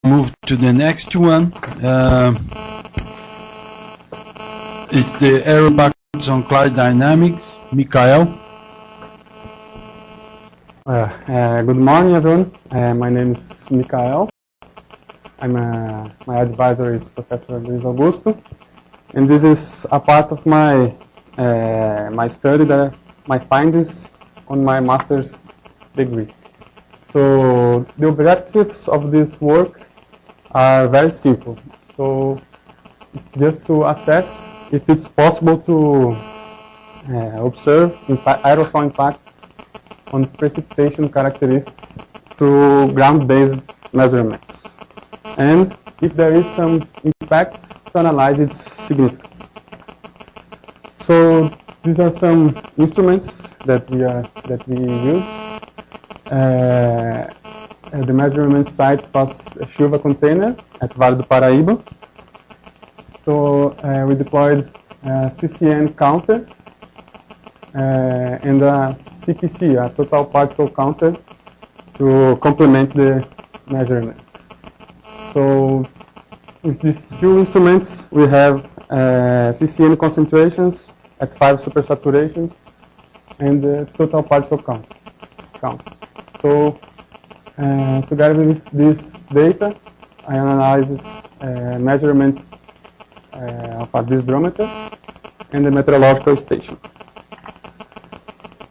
move to the next one. It's the air impacts on cloud dynamics. Mikael. Good morning, everyone. My name is Mikael. My advisor is Professor Luis Augusto, and this is a part of my study, my findings on my master's degree. So the objectives of this work are very simple. So just to assess if it's possible to observe aerosol impact on precipitation characteristics through ground-based measurements, and if there is some impact, to analyze its significance. So these are some instruments that we use. The measurement site was a chuva container at Vale do Paraíba. So we deployed a CCN counter and a CPC, a total particle counter, to complement the measurement. So with these two instruments, we have CCN concentrations at 5 supersaturation and the total particle count. So together with this data, I analyzed measurements of a disdrometer and the meteorological station.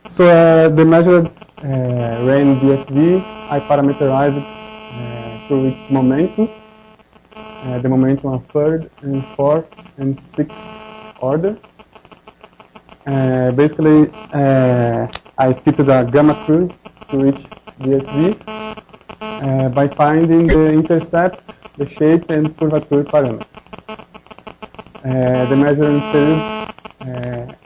So the measured rain DSV, I parameterized through its momentum, the momentum of third and fourth and sixth order. Basically, I fitted a gamma curve to each DSV by finding the intercept, the shape, and curvature parameters. The measuring period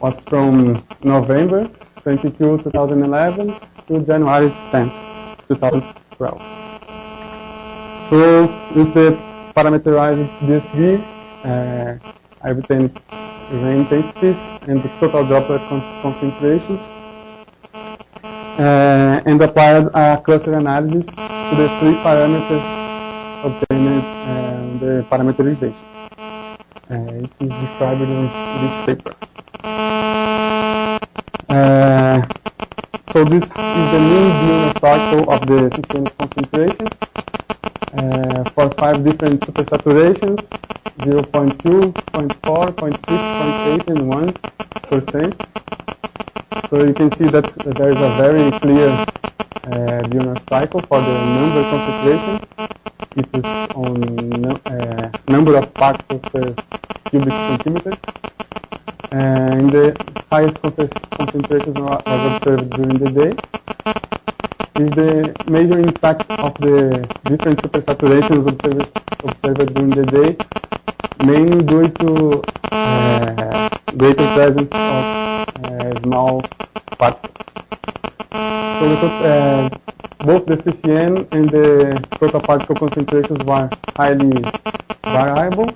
was from November 22, 2011 to January 10, 2012. So with the parameterized DSV, I obtained rain intensities and the total droplet concentrations, and applied a cluster analysis to the 3 parameters obtained in the parameterization. It is described in this paper. So this is the mean Diurna cycle of the CCN concentration for 5 different supersaturations: 0.2, 0.4, 0.6, 0.8, and 1%. So you can see that there is a very clear Diurna cycle for the number concentration. It is on number of particles per cubic centimeter. And the highest concentrations was observed during the day. Is the major impact of the different supersaturations observed during the day, mainly due to greater presence of small particles. So we thought both the CCN and the total particle concentrations were highly variable,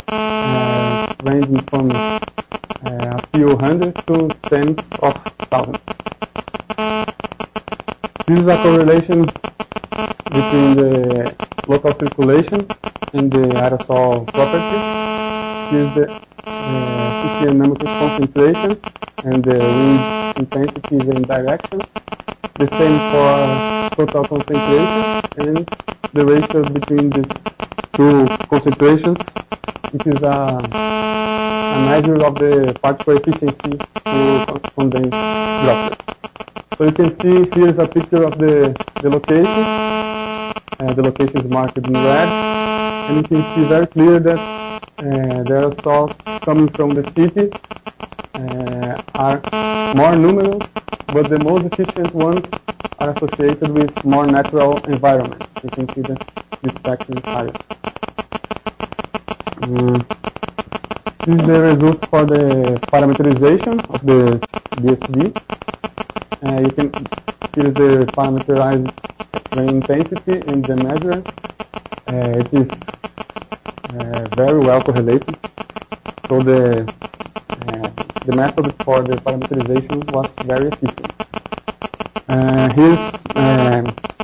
ranging from a few hundreds to tens of thousands. This is a correlation between the local circulation and the aerosol properties. Here is the CCN number of concentrations and the wind intensities and direction. The same for total concentration and the ratio between these 2 concentrations. It is a measure of the particle efficiency to condense droplets. So you can see here is a picture of the location. The location is marked in red, and you can see very clear that the aerosols coming from the city are more numerous, but the most efficient ones are associated with more natural environments. You can see the spectrum higher. This is the result for the parameterization of the DSV. You can see the parameterized rain intensity and the measure. It is very well correlated. So the method for the parameterization was very efficient. Here's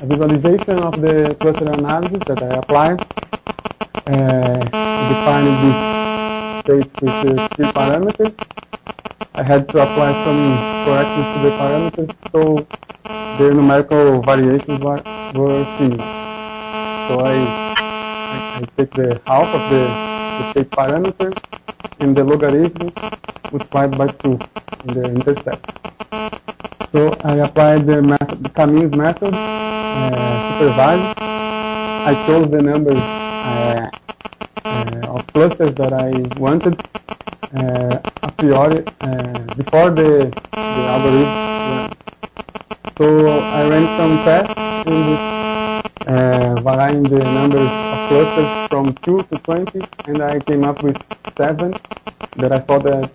visualization of the cluster analysis that I applied. Defining this state with the 3 parameters. I had to apply some corrections to the parameters so the numerical variations were similar. So I take the half of the state parameter and the logarithm multiplied by 2 in the intercept. So I applied the Camille's method, supervised. I chose the numbers of clusters that I wanted a priori before the algorithm ran. So I ran some tests and varying the numbers of clusters from 2 to 20, and I came up with 7 that I thought that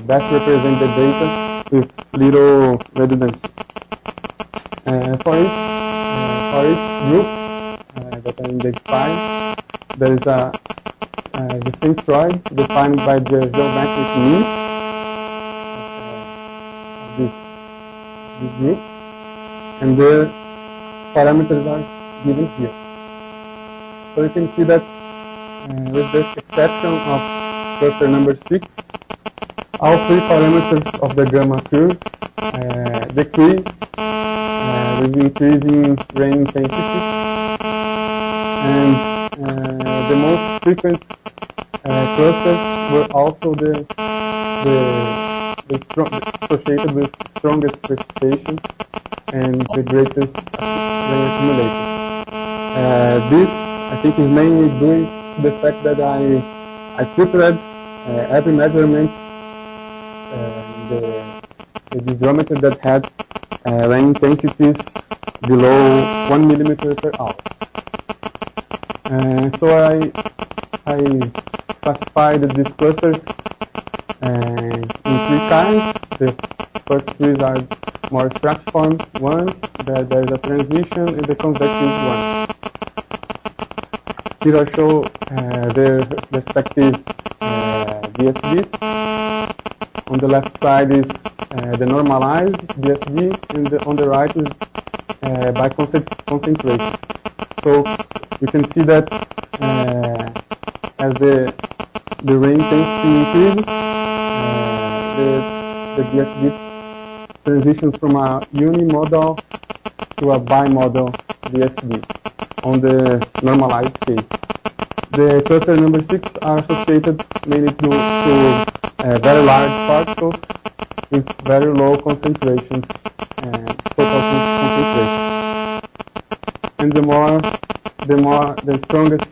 best represent the data with little redundancy. For each group that I identified, there is the centroid defined by the geometric mean of this group, and the parameters are given here. So you can see that with the exception of cluster number 6, all 3 parameters of the gamma curve decrease with increasing rain intensity, and the most frequent clusters were also associated with strongest precipitation and the greatest rain accumulation. This, I think, is mainly due to the fact that I filtered every measurement the geometry that had rain intensities below 1 millimeter per hour. So I classified these clusters in 3 kinds. The first 3 are more stratiform ones, there is a transition, and the convective one. Here I show their respective DSVs. On the left side is the normalized DSV, and on the right is by concentration. So you can see that as the rain intensity increases, the DSV transitions from a unimodal to a bimodal DSV on the normalized case. The cluster number 6 are associated mainly to very large particles with very low concentrations, total concentration. And the strongest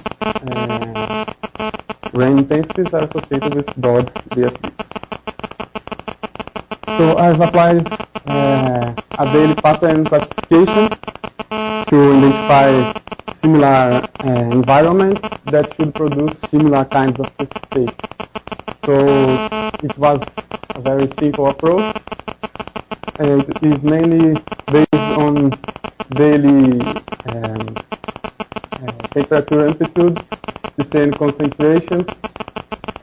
rain intensities are associated with broad DSVs. So I've applied a daily pattern classification to identify similar environments that should produce similar kinds of precipitation. So it was a very simple approach. It is mainly based on daily temperature amplitudes, sustained concentrations,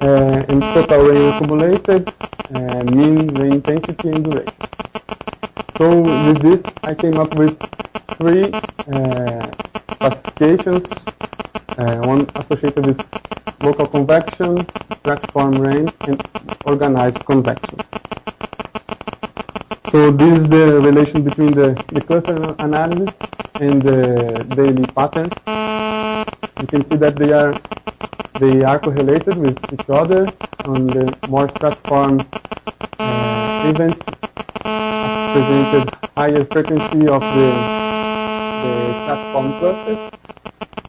and total rain accumulated, mean rain intensity, and duration. So with this, I came up with 3 classifications, one associated with local convection, stratiform rain, and organized convection. So this is the relation between the cluster analysis and the daily pattern. You can see that they are correlated with each other. On the more stratiform events presented higher frequency of the stratiform clusters.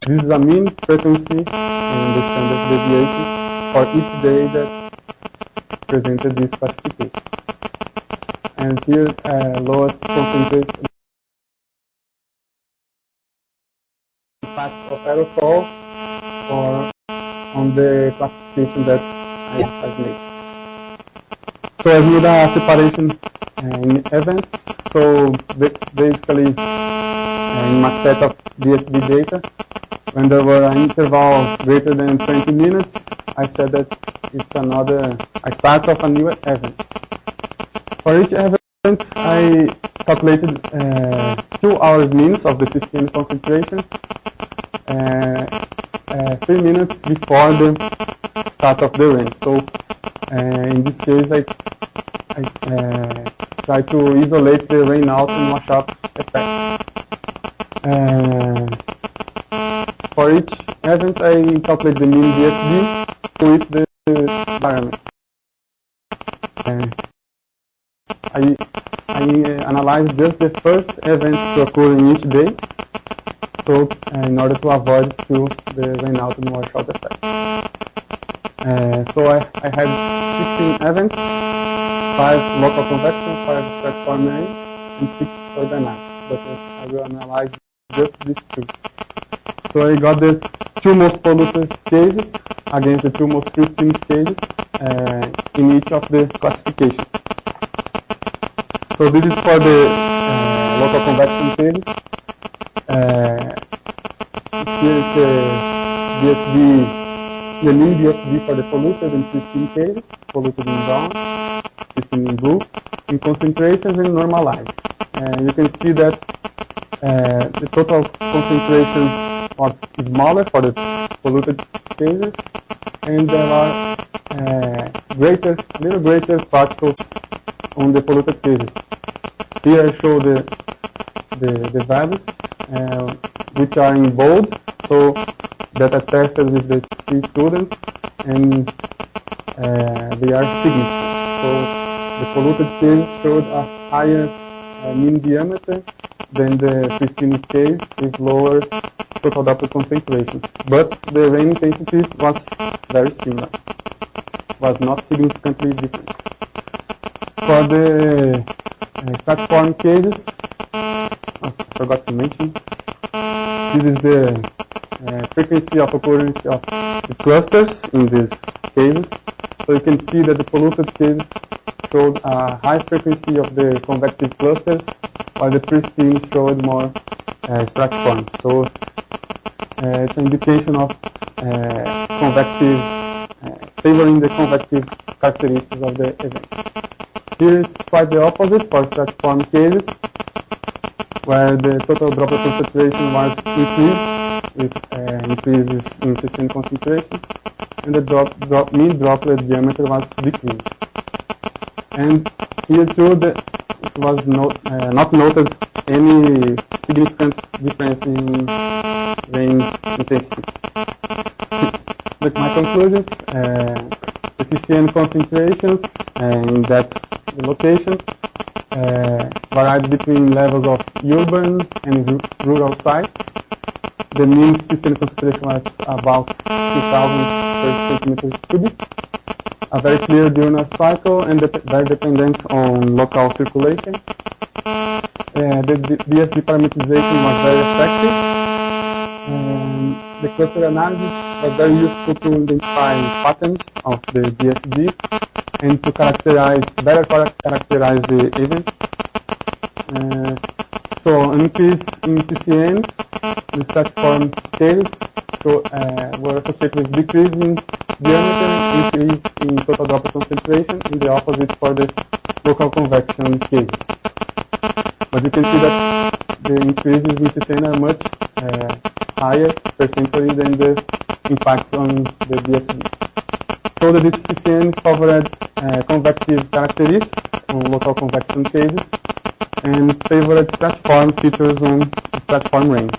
This is a mean frequency and the standard deviation for each day that presented this classification. And here, lowest concentration impact of aerosol or on the classification that I have made. So I've made a separation in events. So basically, in my set of DSD data, when there were an interval greater than 20 minutes, I said that it's a start of a new event. For each event, I calculated 2 hours means of the CCN concentration 3 minutes before the start of the rain. So in this case, I try to isolate the rain out and wash out effect. For each event, I calculate the mean DSD to each the environment. I analyze just the first events to occur in each day, so in order to avoid the rain out and wash out effect. So I had 16 events, 5 local convection, 5 stratform rain, and 6 thermodynamic. But I will analyze just these 2. So I got the 2 most polluted cases against the 2 most pristine cases in each of the classifications. So this is for the local convection cases. Here is the DSD, the mean DSD for the polluted and pristine cases, polluted in brown, pristine in blue, in concentrations and normalized. You can see that the total concentration was smaller for the polluted cases, and there are little greater particles on the polluted cases. Here I show the values, which are in bold, so that I tested with the 3 students, and they are significant. So the polluted case showed a higher mean diameter than the pristine case with lower total droplet concentration. But the rain intensity was very similar, was not significantly different. For the platform cases, I forgot to mention, this is the frequency of occurrence of the clusters in these cases. So you can see that the polluted case showed a high frequency of the convective clusters, while the pristine showed more stratiform. So it's an indication of convective, favoring the convective characteristics of the event. Here is quite the opposite for stratiform cases, where the total droplet concentration was increased with increases in CCN concentration, and the mean droplet diameter was decreased. And here too, it was not noted any significant difference in rain intensity. With my conclusions, the CCN concentrations in that location varied between levels of urban and rural sites. The mean CCN concentration was about 2,000 per centimeter cubic. A very clear diurnal cycle and very dependent on local circulation. The DSD parameterization was very effective. The cluster analysis was very useful to identify patterns of the DSD and to better characterize the events. So an increase in CCN in stratiform cases were associated with decrease in diameter, increase in total droplet concentration, and the opposite for the local convection cases. But you can see that the increases in CCN are much higher percentually than the impacts on the DSD. So the CCN covered convective characteristics on local convection cases and favored stratiform features on stratiform rain.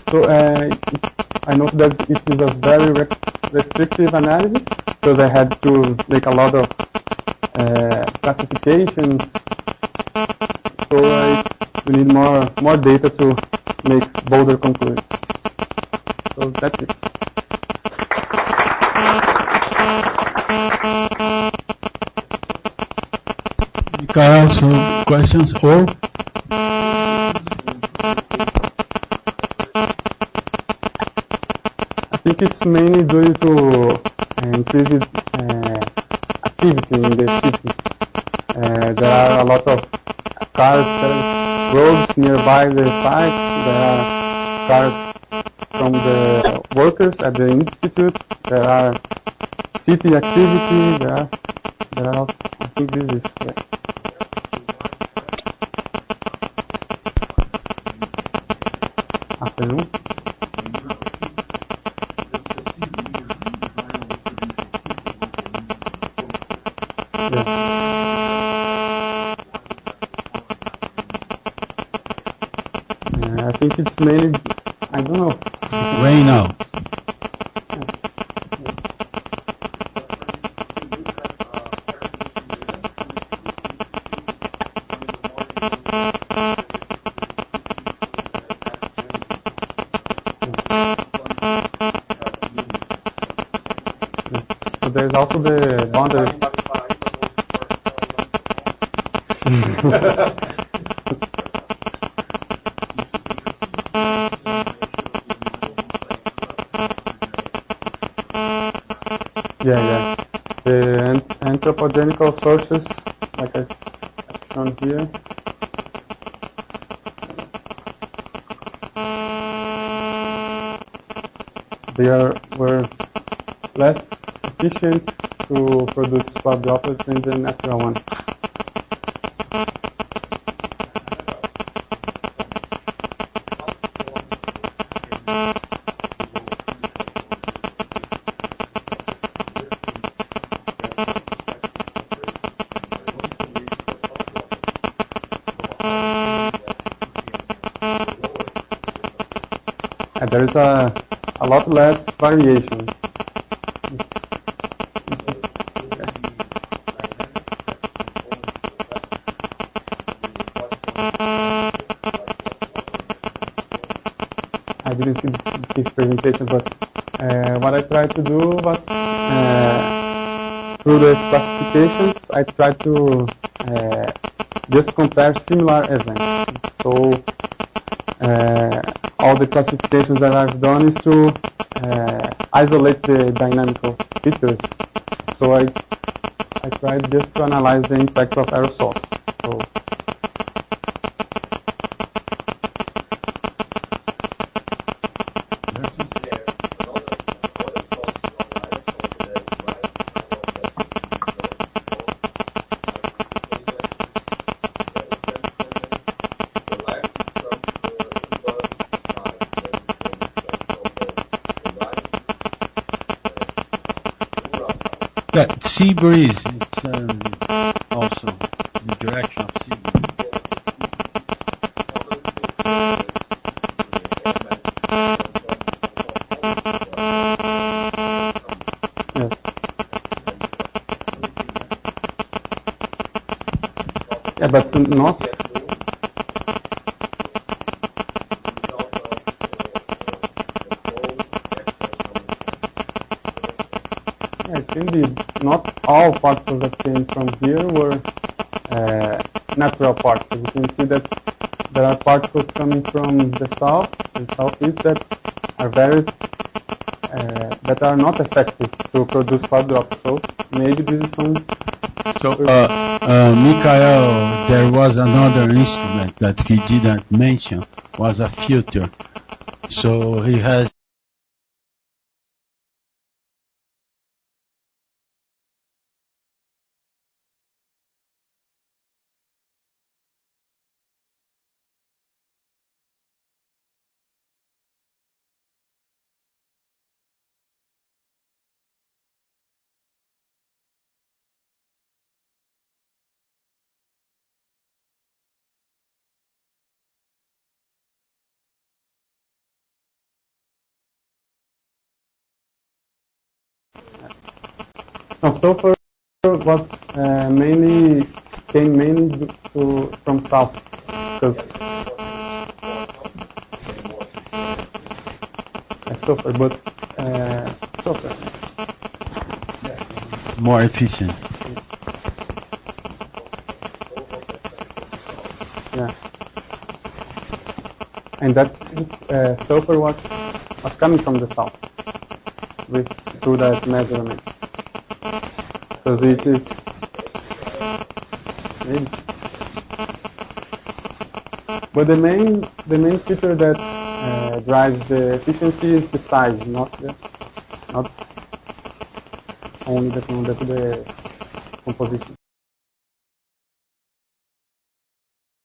So I note that it is a very restrictive analysis because I had to make a lot of classifications. So we need more data to make bolder conclusions. So that's it. Mikael, so questions or? I think it's mainly due to increased activity in the city. There are a lot of cars, roads nearby the site. There are cars from the workers at the institute. There are city activity. There are I think this is I think it's mainly, I don't know. Rain out. So there's also the boundary. Yeah. The anthropogenical sources, like I've shown here. Were less efficient to produce cloud droplets than the natural one. There is a lot less variation. I didn't see this presentation, but what I tried to do was through the classifications, I tried to just compare similar events. So all the classifications that I've done is to isolate the dynamical features. So I tried just to analyze the impact of aerosols. So that sea breeze, it's also the direction of sea breeze. yes. Yeah, but not. Yeah, it can be not all particles that came from here were natural particles. You can see that there are particles coming from the south and southeast that are very that are not effective to produce cloud drops. So maybe this is some. So, Mikhail, there was another instrument that he didn't mention, was a filter. So he has No, sulfur was came mainly from south, because sulfur, but sulfur. more efficient. Yeah, and that sulfur was coming from the south through that measurement. Because it is maybe. But the main feature that drives the efficiency is the size, not only the composition.